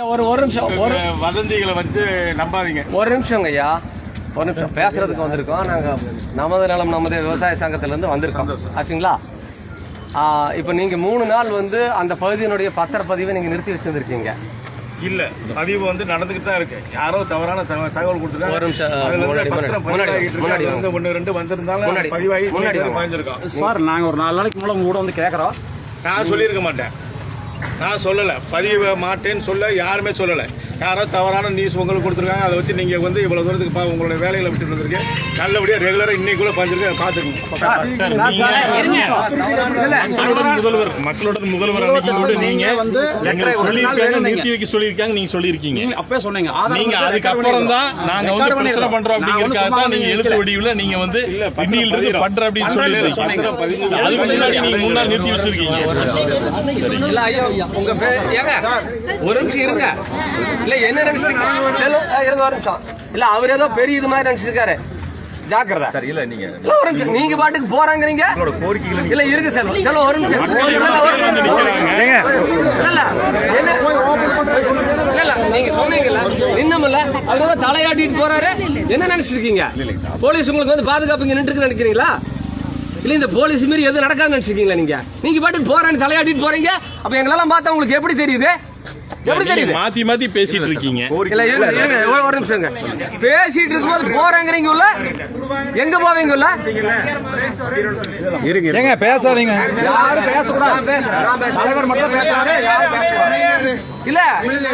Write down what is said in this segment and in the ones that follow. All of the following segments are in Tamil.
ஒரு நிமிஷம் வதந்திகளை வச்சு நம்பாதீங்க. ஒரு நிமிஷங்க ஐயா, ஒரு நிமிஷம் பேசுறதுக்கு வந்திருக்கோம். நாங்கள் நமது நலம் நமது விவசாய சங்கத்திலேருந்து வந்திருக்கோம் ஆச்சுங்களா. இப்போ நீங்கள் 3 நாள் வந்து அந்த பகுதியினுடைய பத்திரப்பதிவை நீங்கள் நிறுத்தி வச்சுருந்துருக்கீங்க. இல்லை, பதிவு வந்து நடந்துக்கிட்டு தான் இருக்கு. யாரோ தவறான தகவல் கொடுத்துருக்காங்க. ஒரு நிமிஷம் ஒன்று ரெண்டு வந்திருந்தாலும் பதிவாகி வாங்கியிருக்கோம் சார். நாங்கள் ஒரு 4 நாளைக்கு மூலம் கூட வந்து கேட்குறோம். நான் சொல்லியிருக்க மாட்டேன், நான் சொல்லலை, பதிவு மாட்டேன்னு சொல்ல யாருமே சொல்லலை. யாரோ தவறான நியூஸ் உங்களுக்கு கொடுத்துருக்காங்க. அதை வச்சு நீங்கள் வந்து இவ்வளோ தூரத்துக்கு உங்களுடைய வேலைகளை விட்டு வந்துருக்கேன். நல்லபடியாக ரெகுலராக இன்னைக்கு கூட பஞ்சிருக்கேன், பார்த்துக்கோங்க. முதல்வர் மக்களோட முதல்வர் அன்னைக்கு நீங்க வந்து நிறுத்தி வைக்க சொல்லியிருக்காங்க. நீங்க சொல்லியிருக்கீங்க, அப்பவே சொன்னீங்க. நீங்க அதுக்கப்புறம் தான் நாங்க வந்து பிரச்சனை பண்றோம் அப்படிங்கிறதுக்காக தான் நீங்க எழுத்து வடிவில் நீங்க வந்து இன்னிலிருந்து பண்ற அப்படின்னு சொல்லியிருக்கீங்க. அதுக்கு முன்னாடி நீங்க 3 நாள் நிறுத்தி வச்சிருக்கீங்க. உங்க பேர் ஏங்க ஒரு நிமிஷம் இருங்க. இல்ல என்ன நினைச்சிருக்கீங்க? இருங்க ஒரு நிமிஷம். இல்ல அவர் ஏதோ பெரிய இது மாதிரி நினைச்சிருக்காரு. ஜாக்கிரதா சார். இல்ல நீங்க பாட்டுக்கு போறாங்கறீங்க. இல்ல இருக்கு செல்வம் ஒரு நிமிஷம். இல்ல நீங்க சொன்னீங்கல்ல இன்னும்ல அவர் ஏதோ தலையாட்டிட்டு போறாரு. என்ன நினைச்சிருக்கீங்க? போலீஸ் உங்களுக்கு வந்து பாதுகாப்பு இங்க நின்றுக்கு நினைக்கிறீங்களா? இல்ல இந்த போலீஸ் மீறி எதுவும் நடக்காதுன்னு நினைச்சிருக்கீங்களா? நீங்க பாட்டுக்கு போறேன்னு தலையாட்டிட்டு போறீங்க. அப்ப எங்களெல்லாம் பார்த்தா உங்களுக்கு எப்படி தெரியுது? எப்படி தெரியுது? மாத்தி மாத்தி பேசிட்டு இருக்கீங்க. இல்ல இருங்க ஒரு நிமிஷங்க. பேசிட்டு இருக்கும்போது போறேங்கறீங்க உள்ள எங்க போவீங்க உள்ள? இருங்க இருங்க, பேசாதீங்க. யாரும் பேசக்கூடாது. தலைவர் மட்டும் பேசாதே. யாரும் பேசக்கூடாது. இல்ல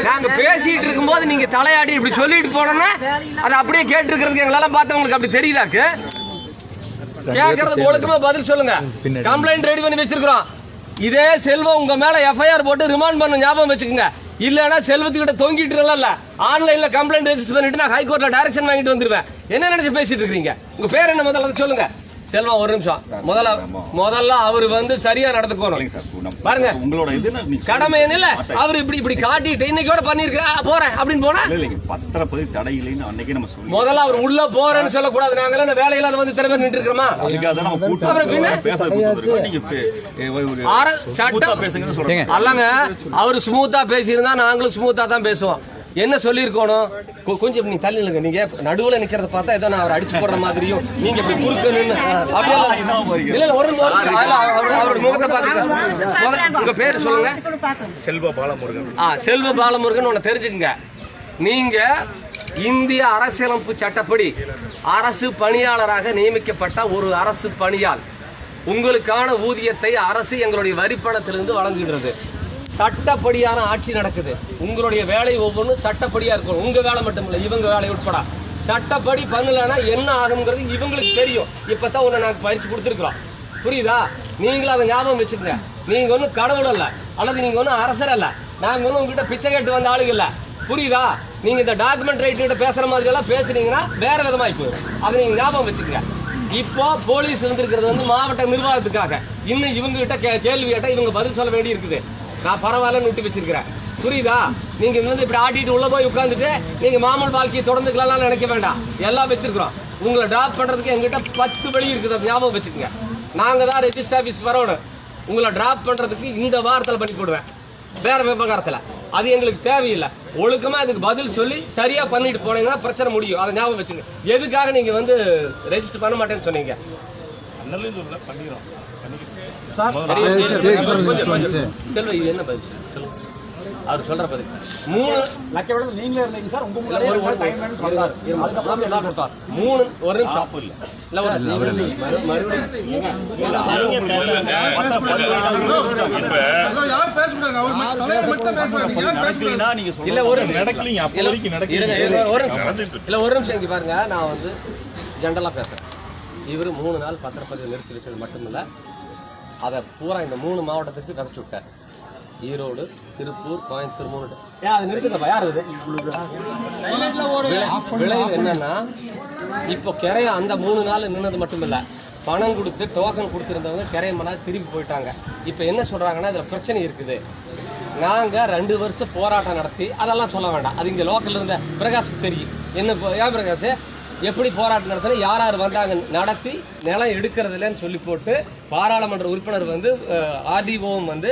நாங்க பேசிட்டு இருக்கும்போது நீங்க தலையாடி இப்படி சொல்லிட்டு போனோம்னா அதை அப்படியே கேட்டு இருக்கிறதுக்கு எங்களால பார்த்தா உங்களுக்கு அப்படி தெரியுதாக்கு? கேட்கறதுக்கு ஒழுக்கமா பதில் சொல்லுங்க. கம்ப்ளைண்ட் ரெடி பண்ணி வச்சிருக்கிறோம். இதே செல்வம் உங்க மேல எஃப்ஐஆர் போட்டு ரிமாண்ட் பண்ண ஞாபகம் வச்சுக்கோங்க. இல்லன்னா செல்வத்துக்கிட்ட தொங்கிட்டு இல்ல ஆன்லைன்ல கம்ப்ளைண்ட் ரெஜிஸ்டர் பண்ணிட்டு நான் ஹைகோர்ட்ல டைரக்ஷன் வாங்கிட்டு வந்துருவேன். என்ன நினைச்சு பேசிட்டு இருக்கீங்க? உங்க பேர் என்ன முதல்ல சொல்லுங்க. செல்வம் ஒரு நிமிஷம். முதல்ல அவரு வந்து சரியா நடந்துக்கணும் பாருங்க. உங்களோட கடமை என்ன? அவரு இப்படி காட்டிட்டு இன்னைக்கோட பண்ணிருக்கா போறேன் அப்படின்னு போனா பத்திரப்பதிவு தடை இல்லைன்னு அன்னைக்கு நம்ம சொல்லி முதல்ல அவர் உள்ள போறேன்னு சொல்லக்கூடாது. நாங்க வேலையில வந்து திறமை நின்று இருக்கிறோமா? அல்லங்க அவரு ஸ்மூத்தா பேசியிருந்தா நாங்களும் ஸ்மூத்தா தான் பேசுவோம். என்ன சொல்லியிருக்கணும்? கொஞ்சம் நீங்க தள்ளி நில்லுங்க. நீங்க நடுவுல நிக்கிறத பார்த்தா ஏதோ நான் அவர் அடிச்சு போடுற மாதிரியும் நீங்க இப்படி குறுக்க நின்று இல்ல ஒரு அவரோட முகத்தை பார்த்து உங்க பேரு சொல்லுங்க. செல்வ பாலமுருகன். செல்வ பாலமுருகன் உன்னை தெரிஞ்சுக்குங்க. நீங்க இந்திய அரசியலமைப்பு சட்டப்படி அரசு பணியாளராக நியமிக்கப்பட்ட ஒரு அரசு பணியாள். உங்களுக்கான ஊதியத்தை அரசு எங்களுடைய வரிப்பணத்திலிருந்து வழங்குகிறது. சட்டப்படியான ஆட்சி நடக்குது. உங்களுடைய வேலை ஒவ்வொன்றும் சட்டப்படியா இருக்கும். உங்க வேலை மட்டும் இல்லை, இவங்க வேலை உட்பட சட்டப்படி பண்ணலன்னா என்ன ஆகுங்கிறது இவங்களுக்கு தெரியும். இப்பதான் உன்னை நாங்கள் பயிற்சி கொடுத்துருக்கிறோம். புரியுதா? நீங்களும் அதை ஞாபகம் வச்சுக்கோங்க. நீங்க ஒன்றும் கடவுள் அல்ல, அல்லது நீங்க ஒன்றும் அரசர் அல்ல. நாங்க ஒன்றும் உங்ககிட்ட பிச்சை கேட்டு வந்த ஆளுங்க இல்ல. புரியுதா? நீங்க இந்த டாக்குமெண்ட் ரைட் கிட்ட பேசுற மாதிரி எல்லாம் பேசுறீங்கன்னா வேற விதமாய் போயிடும். அதை நீங்க ஞாபகம் வச்சுக்கோங்க. இப்போ போலீஸ் இருந்திருக்கிறது வந்து மாவட்ட நிர்வாகத்துக்காக. இன்னும் இவங்க கிட்ட கேள்வி கேட்டா இவங்க பதில் சொல்ல வேண்டி இருக்குது. நான் பரவாயில்லன்னு விட்டு வச்சிருக்கிறேன். புரியுதா? நீங்க வந்து இப்படி ஆட்டிட்டு உள்ள போய் உட்காந்துட்டு நீங்க மாமூல் வாழ்க்கையை தொடர்ந்துக்கலாம் நினைக்க வேண்டாம். எல்லாம் வச்சிருக்கிறோம். உங்களை டிராப் பண்றதுக்கு எங்கிட்ட 10 வழி இருக்குது. அது ஞாபகம் வச்சுக்கோங்க. நாங்க தான் ரெஜிஸ்டர் ஆஃபீஸ் வரணும். உங்களை டிராப் பண்றதுக்கு இந்த வாரத்தில் பண்ணி போடுவேன், வேற விவகாரத்தில். அது எங்களுக்கு தேவையில்லை. ஒழுக்கமா இதுக்கு பதில் சொல்லி சரியா பண்ணிட்டு போனீங்கன்னா பிரச்சனை முடியும். அதை ஞாபகம் வச்சுங்க. எதுக்காக நீங்க வந்து ரெஜிஸ்டர் பண்ண மாட்டேன்னு சொன்னீங்க? செல்வ இது என்ன பதில்? அவர் சொல்ற பதில் 3 லட்சம் நீங்களே இருந்தீங்க சார். உங்க ஒரு நிமிஷம் இங்க பாருங்க. நான் வந்து ஜென்ரலா பேசுறேன். இவர் 3 நாள் பத்திரப்பதிவு நிறுத்தி வச்சது மட்டுமில்ல, அதை பூரா இந்த 3 மாவட்டத்துக்கு கரைச்சு விட்டார். ஈரோடு, திருப்பூர், கோயம்புத்தூர் 3. அது நிறுத்துங்கப்பா. யார் இது? விளைவு என்னன்னா இப்போ கிரைய அந்த 3 நாள் நின்னது மட்டும் இல்ல, பணம் கொடுத்து டோக்கன் கொடுத்திருந்தவங்க கிரைய மணி திரும்பி போயிட்டாங்க. இப்போ என்ன சொல்றாங்கன்னா இதுல பிரச்சனை இருக்குது. நாங்க 2 வருஷம் போராட்டம் நடத்தி அதெல்லாம் சொல்ல வேண்டாம். அது இங்க லோக்கல்ல இருந்த பிரகாஷுக்கு தெரியும். என்ன ஏன் பிரகாஷ் எப்படி போராட்டம் நடத்தினா யார் யார் வந்தாங்க நடத்தி நிலம் எடுக்கிறது இல்லைன்னு சொல்லி போட்டு பாராளுமன்ற உறுப்பினர் வந்து ஆர்டிஓவும் வந்து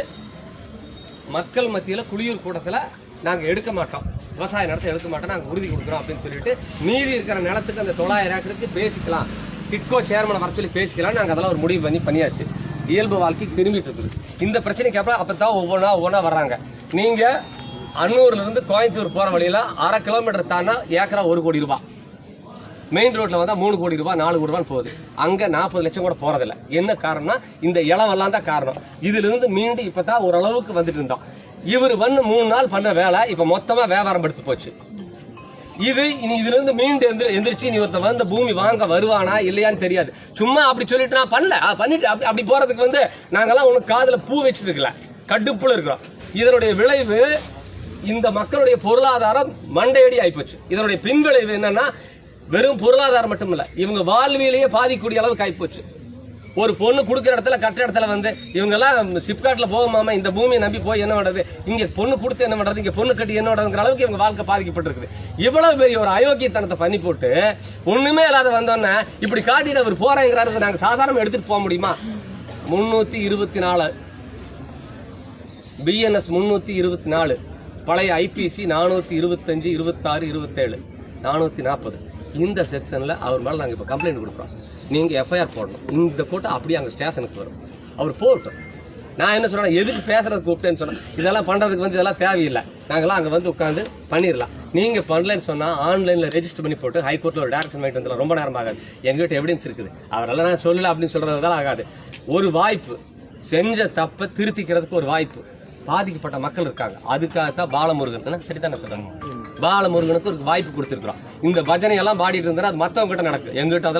மக்கள் மத்தியில் குளியூர் கூட்டத்தில் நாங்க எடுக்க மாட்டோம், விவசாய நிலத்தை எடுக்க மாட்டோம், நாங்க உறுதி கொடுக்குறோம் அப்படின்னு சொல்லிட்டு மீதி இருக்கிற நிலத்துக்கு அந்த 900 ஏக்கருக்கு பேசிக்கலாம், டிட்கோ சேர்மனை வர சொல்லி பேசிக்கலாம். நாங்க அதெல்லாம் ஒரு முடிவு பண்ணியாச்சு. இயல்பு வாழ்க்கைக்கு திரும்பிட்டு இருக்குது. இந்த பிரச்சனைக்கு அப்புறம் அப்பதான் ஒவ்வொன்றா வர்றாங்க. நீங்க அன்னூர்ல இருந்து கோயம்புத்தூர் போற வழியில 1/2 கிலோமீட்டர் தாண்டா ஏக்கரா 1 கோடி ரூபாய், மெயின் ரோட்ல வந்தா 3 கோடி ரூபாய் 4 கோடி ரூபாய் போகுது. அங்க 40 லட்சம் கூட போறதில்ல. என்ன காரணம்னா இந்த இளவெல்லாம் தான் காரணம். இதுல இருந்து மீண்டு இப்பதான் ஓரளவுக்கு வந்துட்டு இருந்தோம். இவர் 3 நாள் பண்ண வேலை இப்ப மொத்தமா வியாபாரம் எடுத்து போச்சு. இதுல இருந்து மீண்டு எந்திரிச்சு நீ ஒருத்த வந்து பூமி வாங்க வருவானா இல்லையான்னு தெரியாது. சும்மா அப்படி சொல்லிட்டு நான் பண்ணிட்டு அப்படி போறதுக்கு நாங்கெல்லாம் உனக்கு காதுல பூ வச்சுட்டு இருக்கல, கடுப்புல இருக்கிறோம். இதனுடைய விளைவு இந்த மக்களுடைய பொருளாதாரம் மண்டையடி ஆயிப்போச்சு. இதனுடைய பின்விளைவு என்னன்னா வெறும் பொருளாதாரம் மட்டும் இல்ல, இவங்க வாழ்விலேயே பாதிக்கூடிய அளவுக்கு ஆயிப்போச்சு. ஒரு பொண்ணு கொடுக்குற இடத்துல கட்ட இடத்துல இவங்க எல்லாம் சிப்காட்ல போகுமாமா, இந்த பூமியை நம்பி போய் என்ன பண்றது, இங்க பொண்ணு கொடுத்து என்ன பண்றது, இங்க பொண்ணு கட்டி என்ன பண்றதுங்கிற அளவுக்கு இவங்க வாழ்க்கை பாதிக்கப்பட்டிருக்குது. இவ்வளவு பெரிய ஒரு அயோக்கியத்தனத்தை பண்ணி போட்டு ஒண்ணுமே இல்லாத வந்தோன்னா இப்படி காட்டிட்டு அவர் போறாங்கிறாரு. நாங்க சாதாரண எடுத்துட்டு போக முடியுமா? 324 பிஎன்எஸ் 324, பழைய ஐபிசி 425, 26, 27, 440 இந்த செக்ஷன்ல அவர் மேல நாங்க இப்ப கம்ப்ளைண்ட் கொடுக்குறோம். நீங்க எஃப்ஐஆர் போடணும். இந்த கூட்டம் அப்படியே அங்க ஸ்டேஷனுக்கு வரும். அவர் போகட்டும். நான் என்ன சொல்றேன், எதுக்கு பேசுறது கூப்பிட்டேன்னு சொன்னேன். இதெல்லாம் பண்றதுக்கு இதெல்லாம் தேவையில்லை, நாங்களாம் அங்க உட்காந்து பண்ணிடலாம். நீங்க பண்ணலன்னு சொன்னா ஆன்லைன்ல ரெஜிஸ்டர் பண்ணி போட்டு ஹைகோர்ட்ல ஒரு டைரக்ஷன் வாங்கிட்டு வந்துடலாம். ரொம்ப நேரம் ஆகாது. எங்ககிட்ட எவிடன்ஸ் இருக்குது. அவரெல்லாம் நான் சொல்லல அப்படின்னு சொல்றதுதான் ஆகாது. ஒரு வாய்ப்பு, செஞ்ச தப்பை திருத்திக்கிறதுக்கு ஒரு வாய்ப்பு. பாதிக்கப்பட்ட மக்கள் இருக்காங்க, அதுக்காகத்தான் பாலமுருகன் சரிதானே சொல்றாங்க, பாலமுருகனுக்கு ஒரு வாய்ப்பு கொடுத்திருக்கிறோம். இந்த பஜனை எல்லாம் பாடிட்டு இருந்தா அது மத்தவங்க கிட்ட நடக்கும், எங்கிட்ட